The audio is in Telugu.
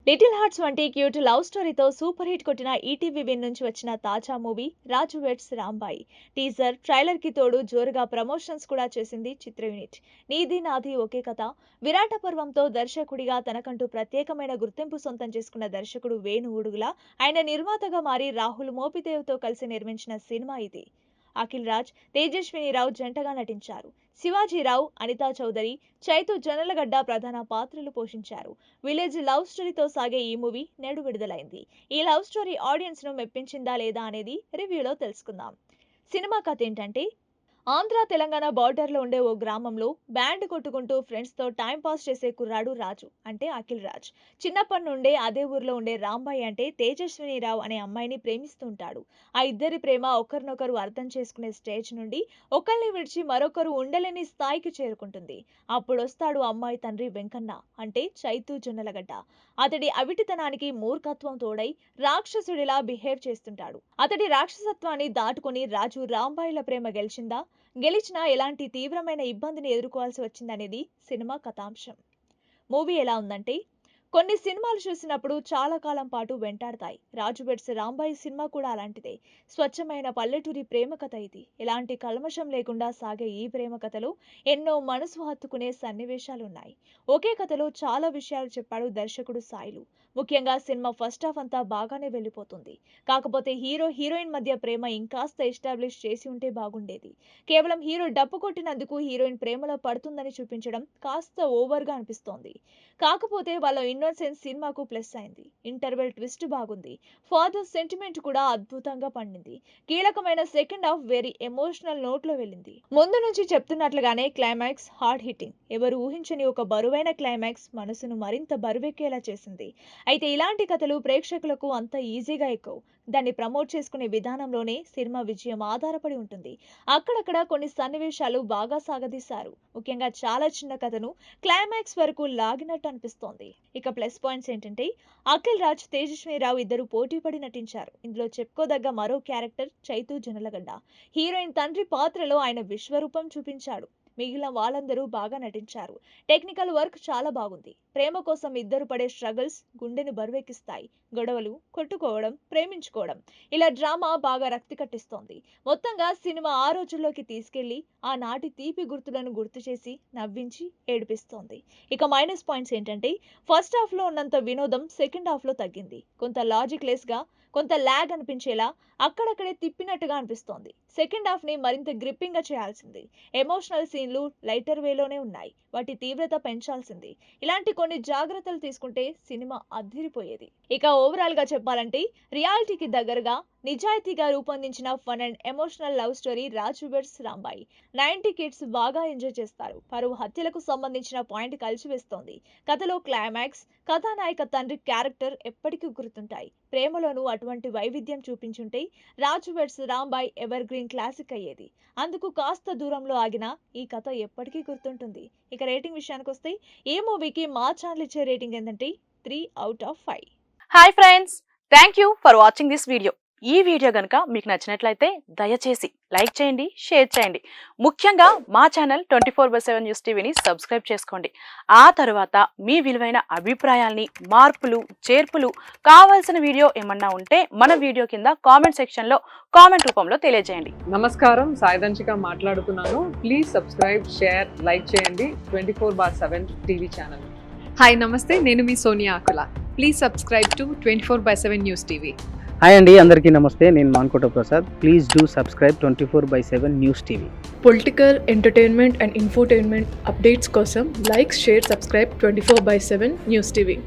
లిటిల్ హార్ట్స్ వంటి క్యూట్ లవ్ స్టోరీతో సూపర్ హిట్ కొట్టిన ఈటీవీ విన్ నుంచి వచ్చిన తాజా మూవీ రాజు వెడ్స్ రాంబాయి. టీజర్ ట్రైలర్ కి తోడు జోరుగా ప్రమోషన్స్ కూడా చేసింది చిత్ర యూనిట్. నీది నాది ఒకే కథ విరాట పర్వంతో దర్శకుడిగా తనకంటూ ప్రత్యేకమైన గుర్తింపు సొంతం చేసుకున్న దర్శకుడు వేణు ఉడుగుల ఆయన నిర్మాతగా మారి రాహుల్ మోపిదేవ్తో కలిసి నిర్మించిన సినిమా ఇది. అఖిల్ రాజ్, తేజస్వినిరావు జంటగా నటించారు. శివాజీరావు, అనితా చౌదరి, చైతు జొన్నలగడ్డ ప్రధాన పాత్రలు పోషించారు. విలేజ్ లవ్ స్టోరీతో సాగే ఈ మూవీ నేడు విడుదలైంది. ఈ లవ్ స్టోరీ ఆడియన్స్ ను మెప్పించిందా లేదా అనేది రివ్యూలో తెలుసుకుందాం. సినిమా కథ ఏంటంటే, ఆంధ్ర తెలంగాణ బార్డర్ లో ఉండే ఓ గ్రామంలో బ్యాండ్ కొట్టుకుంటూ ఫ్రెండ్స్ తో టైం పాస్ చేసే కుర్రాడు రాజు అంటే అఖిల్ రాజ్. చిన్నప్పటి నుండే అదే ఊర్లో ఉండే రాంబాయి అంటే తేజస్వినిరావు అనే అమ్మాయిని ప్రేమిస్తుంటాడు. ఆ ఇద్దరి ప్రేమ ఒకరినొకరు అర్థం చేసుకునే స్టేజ్ నుండి ఒకరిని విడిచి మరొకరు ఉండలేని స్థాయికి చేరుకుంటుంది. అప్పుడు వస్తాడు అమ్మాయి తండ్రి వెంకన్న అంటే చైతు జొన్నలగడ్డ. అతడి అవిటితనానికి మూర్ఖత్వం తోడై రాక్షసుడిలా బిహేవ్ చేస్తుంటాడు. అతడి రాక్షసత్వాన్ని దాటుకుని రాజు రాంబాయిల ప్రేమ గెలిచినా ఎలాంటి తీవ్రమైన ఇబ్బందిని ఎదుర్కోవాల్సి వచ్చిందనేది సినిమా కథాంశం. మూవీ ఎలా ఉందంటే, కొన్ని సినిమాలు చూసినప్పుడు చాలా కాలం పాటు వెంటాడతాయి. రాజు వెడ్స్ రాంబాయి సినిమా కూడా అలాంటిదే. స్వచ్ఛమైన పల్లెటూరి ప్రేమ కథ ఇది. ఎలాంటి కల్మషం లేకుండా సాగే ఈ ప్రేమ కథలో ఎన్నో మనసు హత్తుకునే సన్నివేశాలున్నాయి. ఒకే కథలో చాలా విషయాలు చెప్పాడు దర్శకుడు సాయిలు. ముఖ్యంగా సినిమా ఫస్ట్ హాఫ్ అంతా బాగానే వెళ్ళిపోతుంది. కాకపోతే హీరో హీరోయిన్ మధ్య ప్రేమ ఇంకాస్త ఎస్టాబ్లిష్ చేసి ఉంటే బాగుండేది. కేవలం హీరో డప్పు కొట్టినందుకు హీరోయిన్ ప్రేమలో పడుతుందని చూపించడం కాస్త ఓవర్ గా అనిపిస్తోంది. కాకపోతే వాళ్ళ ఇన్నోసెన్స్ సినిమాకు ప్లస్ అయింది. ఇంటర్వెల్ ట్విస్ట్ బాగుంది. ఫాదర్ సెంటిమెంట్ కూడా అద్భుతంగా పండింది. కీలకమైన second half very emotional note లో వెళ్ళింది. ముందు నుంచి చెప్తున్నట్లుగానే క్లైమాక్స్ హార్డ్ హిట్టింగ్. ఎవరు ఊహించని ఒక బరువైన క్లైమాక్స్ మనసును మరింత బరువెక్కేలా చేసింది. అయితే ఇలాంటి కథలు ప్రేక్షకులకు అంత ఈజీగా ఎక్కవు. దాన్ని ప్రమోట్ చేసుకునే విధానంలోనే సినిమా విజయం ఆధారపడి ఉంటుంది. అక్కడక్కడ కొన్ని సన్నివేశాలు బాగా సాగదీశారు. ముఖ్యంగా చాలా చిన్న కథను క్లైమాక్స్ వరకు లాగినట్టు అనిపిస్తోంది. ఇక ప్లస్ పాయింట్స్ ఏంటంటే, అఖిల్ రాజ్, తేజస్వినిరావు ఇద్దరు పోటీపడి నటించారు. ఇందులో చెప్పుకోదగ్గ మరో క్యారెక్టర్ చైతు జొన్నలగడ్డ. హీరోయిన్ తండ్రి పాత్రలో ఆయన విశ్వరూపం చూపించాడు. మిగిలిన వాళ్ళందరూ బాగా నటించారు. టెక్నికల్ వర్క్ చాలా బాగుంది. ప్రేమ కోసం ఇద్దరు పడే స్ట్రగుల్స్ గుండెను బరువెక్కిస్తాయి. గొడవలు, కొట్టుకోవడం, ప్రేమించుకోవడం, ఇలా డ్రామా బాగా రక్తి కట్టిస్తోంది. మొత్తంగా సినిమా ఆ రోజుల్లోకి తీసుకెళ్లి ఆనాటి తీపి గుర్తులను గుర్తు చేసి నవ్వించి ఏడిపిస్తోంది. ఇక మైనస్ పాయింట్స్ ఏంటంటే, ఫస్ట్ హాఫ్ లో ఉన్నంత వినోదం సెకండ్ హాఫ్ లో తగ్గింది. కొంత లాజిక్ లెస్ గా, కొంత ల్యాగ్ అనిపించేలా అక్కడక్కడే తిప్పినట్టుగా అనిపిస్తోంది. సెకండ్ హాఫ్ ని మరింత గ్రిప్పింగ్ గా చేయాల్సింది. ఎమోషనల్ సీన్లు లైటర్ వేలోనే ఉన్నాయి. వాటి తీవ్రత పెంచాల్సింది. ఇలాంటి కొన్ని జాగ్రత్తలు తీసుకుంటే సినిమా అద్దిరిపోయేది. ఇక ఓవరాల్ గా చెప్పాలంటే, రియాలిటీకి దగ్గరగా నిజాయితీగా రూపొందించిన fun and emotional love story Raju weds Rambai. 90 kids బాగా ఎంజాయ్ చేస్తారు. పరువు హత్యలకు సంబంధించిన పాయింట్ కలిసివేస్తోంది. కథలో క్లైమాక్స్, కథానాయక తండ్రి క్యారెక్టర్ ఎప్పటికీ గుర్తుంటాయి. ప్రేమలోనూ అటువంటి వైవిధ్యం చూపించుంటే Raju weds Rambai evergreen classic అయ్యేది. అందుకు కాస్త దూరంలో ఆగిన ఈ కథ ఎప్పటికీ గుర్తుంటుంది. ఇక రేటింగ్ విషయానికి వస్తే, ఈ మూవీకి మా ఛానల్ ఇచ్చే రేటింగ్ ఏంటంటే 3/5. Hi friends, thank you for watching this video. ఈ వీడియో గనుక మీకు నచ్చినట్లయితే దయచేసి లైక్ చేయండి, షేర్ చేయండి. ముఖ్యంగా మా ఛానల్ 24/7 న్యూస్ టీవీని సబ్స్క్రైబ్ చేసుకోండి. ఆ తర్వాత మీ విలువైన అభిప్రాయాల్ని, మార్పులు, చేర్పులు, కావాల్సిన వీడియో ఏమన్నా ఉంటే మన వీడియో కింద కామెంట్ సెక్షన్ లో కామెంట్ రూపంలో తెలియజేయండి. నమస్కారం, సాయిదంచిక మాట్లాడుతున్నాను. ప్లీజ్ సబ్స్క్రైబ్, షేర్, లైక్ చేయండి 24/7 టీవీ ఛానల్. హాయ్ నమస్తే, నేను మీ Sonia Akula. Please subscribe to 24/7 news TV. Hi అండి, అందరికీ నమస్తే. నేను Mankota Prasad. Please do subscribe 24/7 news TV. Political, entertainment and infotainment updates కోసం like, share, subscribe 24/7 news TV.